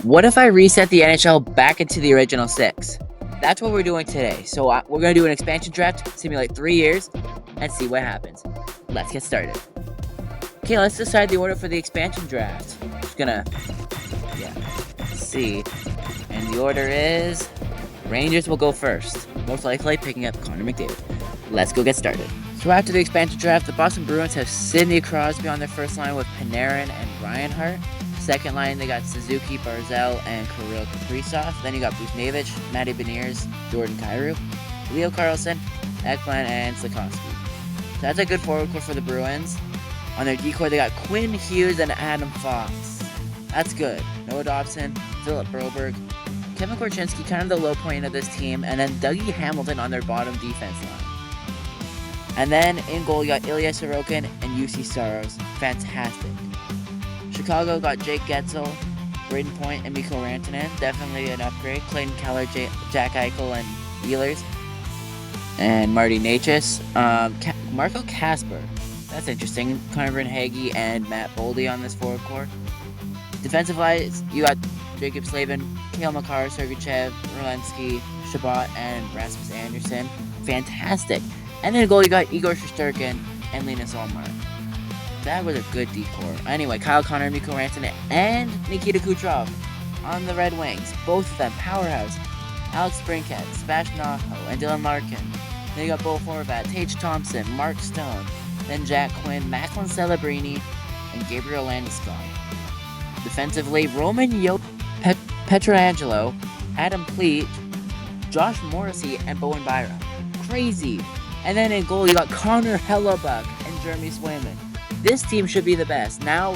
What if I reset the NHL back into the original 6? That's what we're doing today. So we're going to do an expansion draft, simulate 3 years, and see what happens. Let's get started. Okay, let's decide the order for the expansion draft. Just gonna, see. And the order is Rangers will go first, most likely picking up Connor McDavid. Let's go get started. So after the expansion draft, the Boston Bruins have Sidney Crosby on their first line with Panarin and Reinhart. Second line, they got Suzuki, Barzal, and Kirill Kaprizov. Then you got Buchnevich, Matty Beniers, Jordan Kyrou, Leo Carlson, Ekman, and Slafkovsky. So that's a good forward core for the Bruins. On their decor, they got Quinn Hughes and Adam Fox. That's good. Noah Dobson, Philip Broberg, Kevin Korchinski, kind of the low point of this team, and then Dougie Hamilton on their bottom defense line. And then in goal, you got Ilya Sorokin and UC Saros. Fantastic. Chicago got Jake Getzel, Braden Point, and Mikko Rantanen. Definitely an upgrade. Clayton Keller, Jack Eichel, and Ehlers. And Marty Necas. Marco Kasper. That's interesting. Connor Hagee and Matt Boldy on this forward core. Defensive wise, you got Jacob Slavin, Kale Makar, Sergachev, Rolensky, Shabbat, and Rasmus Anderson. Fantastic. And then in goal, you got Igor Shesterkin and Linus Ullmark. That was a good decor. Anyway, Kyle Connor, Mikko Rantanen, and Nikita Kucherov on the Red Wings. Both of them powerhouse. Alex Brinkett, Sebastian Aho, and Dylan Larkin. Then you got Bo Horvat, Tage Thompson, Mark Stone, then Jack Quinn, Macklin Celebrini, and Gabriel Landeskog. Defensively, Roman Petrangelo, Adam Pleat, Josh Morrissey, and Bowen Byram. Crazy. And then in goal, you got Connor Hellebuck and Jeremy Swayman. This team should be the best. Now,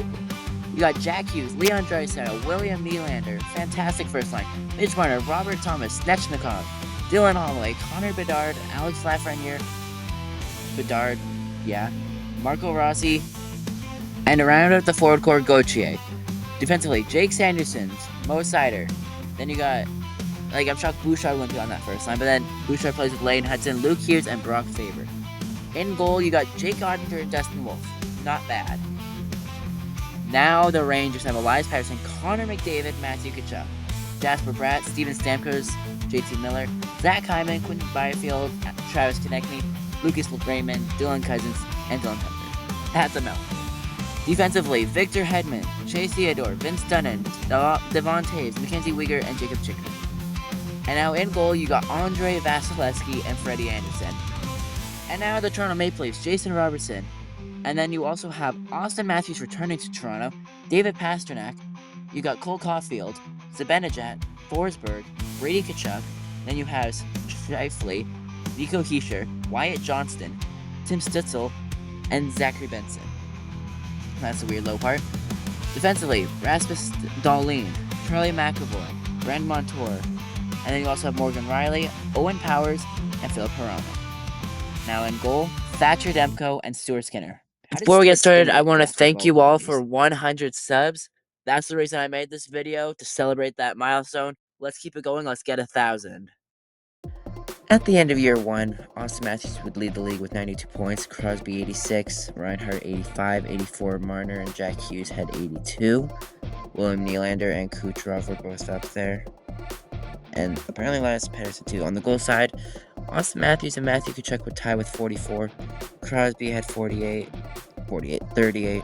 you got Jack Hughes, Leon Draisaitl, William Nylander, fantastic first line, Mitch Marner, Robert Thomas, Snechnikov, Dylan Holloway, Connor Bedard, Alex Lafreniere, Marco Rossi, and around out the forward core, Gauthier. Defensively, Jake Sanderson, Mo Seider. Then you got, I'm shocked Bouchard wouldn't be on that first line, but then Bouchard plays with Lane Hudson, Luke Hughes, and Brock Faber. In goal, you got Jake Ottinger and Dustin Wolf. Not bad. Now the Rangers have Elias Pettersson, Connor McDavid, Matthew Tkachuk, Jasper Bratt, Steven Stamkos, JT Miller, Zach Hyman, Quinton Byfield, Travis Konechny, Lucas Raymond, Dylan Cousins, and Dylan Tucker. That's a mouthful. Defensively, Victor Hedman, Chase Theodore, Vince Dunnan, Devon Taves, Mackenzie Weegar, and Jacob Chikrin. And now in goal, you got Andre Vasilevsky and Freddie Anderson. And now the Toronto Maple Leafs, Jason Robertson. And then you also have Austin Matthews returning to Toronto, David Pastrnak. You got Cole Caulfield, Zibanejad, Forsberg, Brady Tkachuk. Then you have Scheifele, Nico Hischier, Wyatt Johnston, Tim Stützle, and Zachary Benson. That's the weird low part. Defensively, Rasmus Dahlin, Charlie McAvoy, Brandon Montour, and then you also have Morgan Riley, Owen Powers, and Philip Perona. Now in goal, Thatcher Demko and Stuart Skinner. Before we get started, I want to thank you all for 100 subs. That's the reason I made this video, to celebrate that milestone. Let's keep it going. Let's get 1,000. At the end of year 1, Austin Matthews would lead the league with 92 points, Crosby 86, Reinhart 85, 84, Marner and Jack Hughes had 82, William Nylander and Kucherov were both up there, and apparently Elias Pettersson too. On the goal side, Austin Matthews and Matthew Tkachuk would tie with 44, Crosby had 38, 38,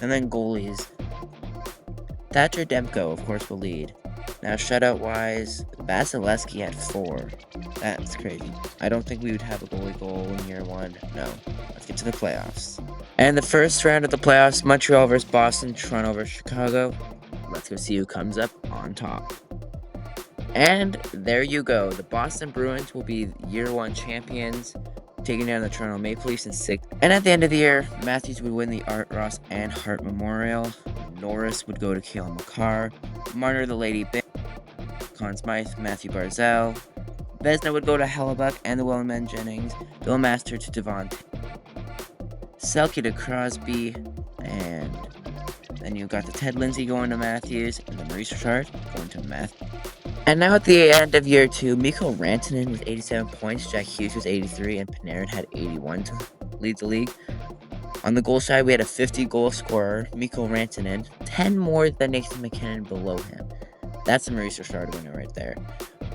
and then goalies, Thatcher Demko, of course, will lead. Now, shutout-wise, Vasilevsky had 4. That's crazy. I don't think we would have a goalie goal in year 1. No. Let's get to the playoffs. And the first round of the playoffs, Montreal versus Boston, Toronto versus Chicago. Let's go see who comes up on top. And there you go. The Boston Bruins will be year 1 champions, taking down the Toronto Maple Leafs in 6. And at the end of the year, Matthews would win the Art Ross and Hart Memorial. Norris would go to Cale Makar. Marner the Lady Bing. Conn Smythe, Matthew Barzal. Vezina would go to Hellebuck and the Wellman Jennings. Bill Master to Devon. Selke to Crosby. And then you got the Ted Lindsay going to Matthews. And the Maurice Richard going to Matthews. And now at the end of year 2, Mikko Rantanen with 87 points, Jack Hughes was 83, and Panarin had 81 to lead the league. On the goal side, we had a 50-goal scorer, Mikko Rantanen, 10 more than Nathan MacKinnon below him. That's a Maurice Richard winner right there.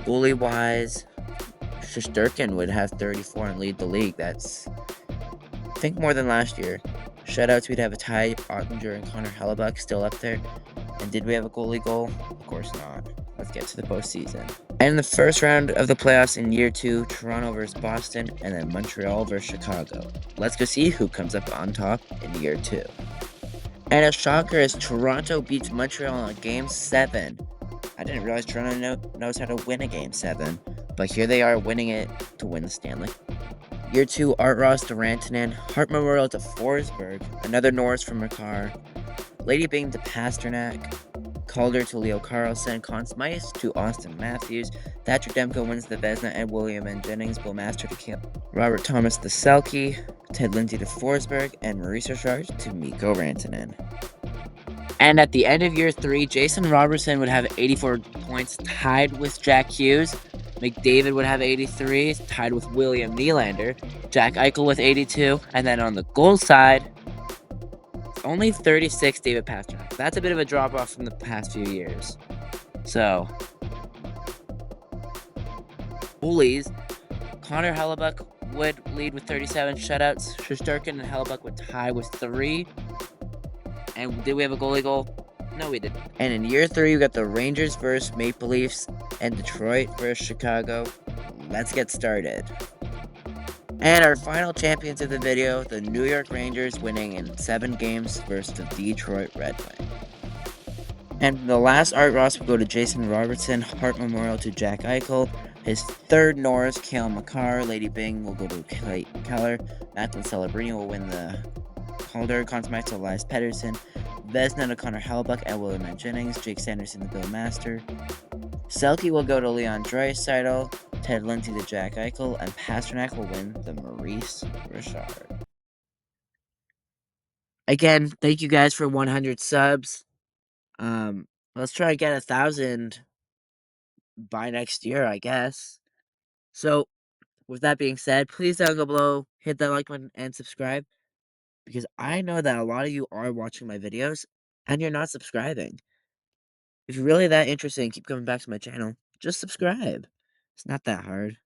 Goalie wise, Shesterkin would have 34 and lead the league. That's, I think, more than last year. Shutouts, we'd have a tie. Ottinger and Connor Hellebuck still up there. And did we have a goalie goal? Of course not. Let's get to the postseason. And in the first round of the playoffs in year 2, Toronto versus Boston, and then Montreal versus Chicago. Let's go see who comes up on top in year 2. And a shocker is Toronto beats Montreal in Game 7. I didn't realize Toronto knows how to win a Game 7, but here they are winning it to win the Stanley. Year 2, Art Ross to Rantanen, Hart Memorial to Forsberg, another Norris from Makar, Lady Byng to Pasternak, Calder to Leo Carlson, Conn Smythe to Austin Matthews, Thatcher Demko wins the Vezina, and William and Jennings, Bill Master to Kim, Robert Thomas to Selke, Ted Lindsay to Forsberg, and Maurice Richard to Mikko Rantanen. And at the end of year 3, Jason Robertson would have 84 points, tied with Jack Hughes. McDavid would have 83, tied with William Nylander. Jack Eichel with 82. And then on the goal side, only 36, David Pastrnak. That's a bit of a drop-off from the past few years. So, goalies, Connor Hellebuck would lead with 37 shutouts. Shesterkin and Hellebuck would tie with 3. And did we have a goalie goal? No, we didn't. And in year 3, we got the Rangers versus Maple Leafs and Detroit versus Chicago. Let's get started. And our final champions of the video, the New York Rangers winning in 7 games versus the Detroit Red Wings. And the last Art Ross will go to Jason Robertson, Hart Memorial to Jack Eichel. His third Norris, Cale Makar. Lady Byng will go to Clayton Keller. Macklin Celebrini will win the Calder, Conn Smythe to Elias Pettersson, Vezina to Connor Hellebuck and William and Jennings, Jake Sanderson to Bill Master. Selke will go to Leon Draisaitl, Ted Lindsay to Jack Eichel, and Pasternak will win the Maurice Richard. Again, thank you guys for 100 subs. Let's try to get 1,000 by next year, I guess. So, with that being said, please down below, hit that like button and subscribe, because I know that a lot of you are watching my videos and you're not subscribing. If you're really that interested and keep coming back to my channel, just subscribe. It's not that hard.